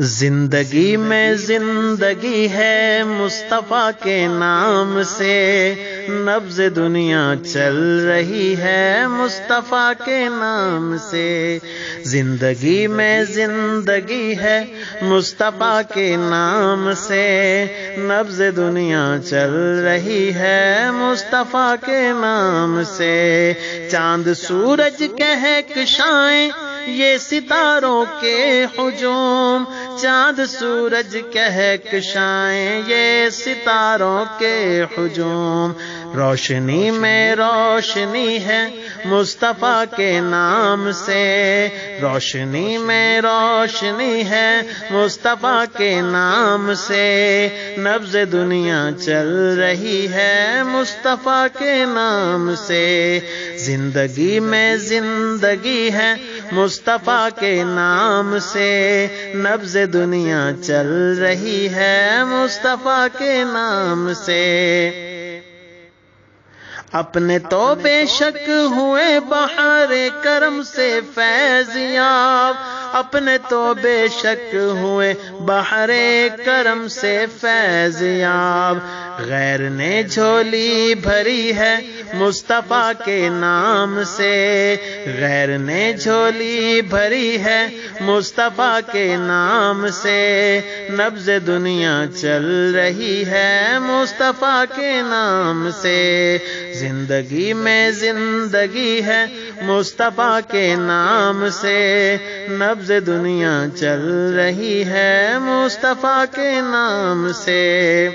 زندگی میں زندگی ہے مصطفیٰ کے نام سے، نبض دنیا چل رہی ہے مصطفیٰ کے نام سے۔ زندگی میں زندگی ہے مصطفیٰ کے نام سے، نبض دنیا چل رہی ہے مصطفیٰ کے نام سے۔ چاند سورج کہکشائیں یہ ستاروں کے ہجوم، چاند سورج کہکشائیں یہ ستاروں کے ہجوم۔ روشنی میں روشنی ہے مصطفیٰ کے نام سے، روشنی میں روشنی ہے مصطفیٰ کے نام سے۔ نبض دنیا چل رہی ہے مصطفیٰ کے نام سے۔ زندگی میں زندگی ہے مصطفیٰ کے نام سے، نبض دنیا چل رہی ہے مصطفیٰ کے نام سے۔ اپنے تو بے شک ہوئے بحر کرم سے فیض یاب، اپنے تو بے شک ہوئے بحر کرم سے فیض یاب۔ غیر نے جھولی بھری ہے مصطفیٰ کے نام سے، غیر نے جھولی بھری ہے مصطفیٰ کے نام سے۔ نبض دنیا چل رہی ہے مصطفیٰ کے نام سے۔ زندگی میں زندگی ہے مصطفیٰ کے نام سے، نبض دنیا چل رہی ہے مصطفیٰ کے نام سے۔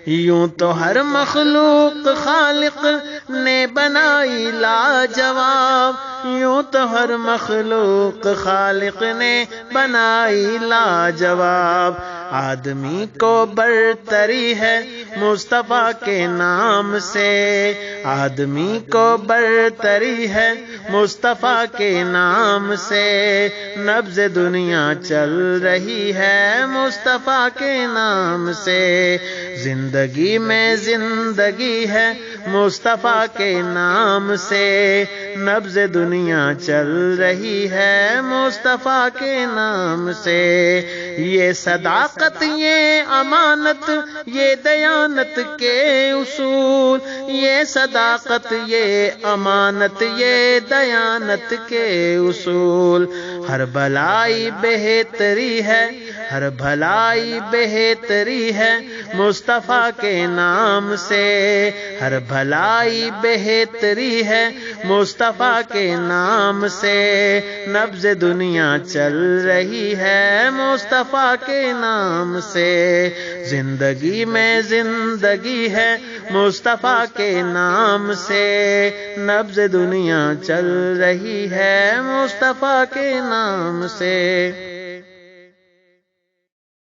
یوں تو ہر مخلوق خالق نے بنائی لاجواب، یوں تو ہر مخلوق خالق نے بنائی لاجواب۔ آدمی کو برتری ہے مصطفیٰ کے نام سے، آدمی کو برتری ہے مصطفیٰ کے نام سے۔ نبض دنیا چل رہی ہے مصطفیٰ کے نام سے۔ زندگی میں زندگی ہے مصطفیٰ کے نام سے، نبض دنیا چل رہی ہے مصطفیٰ کے نام سے۔ یہ صداقت یہ امانت یہ دیانت کے اصول، یہ صداقت یہ امانت یہ دیانت کے اصول۔ ہر بھلائی بہتری ہے، ہر بھلائی بہتری ہے مصطفیٰ کے نام سے، ہر بھلائی بہتری ہے مصطفیٰ کے نام سے۔ نبض دنیا چل رہی ہے مصطفیٰ کے نام سے۔ زندگی میں زندگی ہے مصطفیٰ کے نام سے، نبض دنیا چل رہی ہے مصطفیٰ کے نام سے۔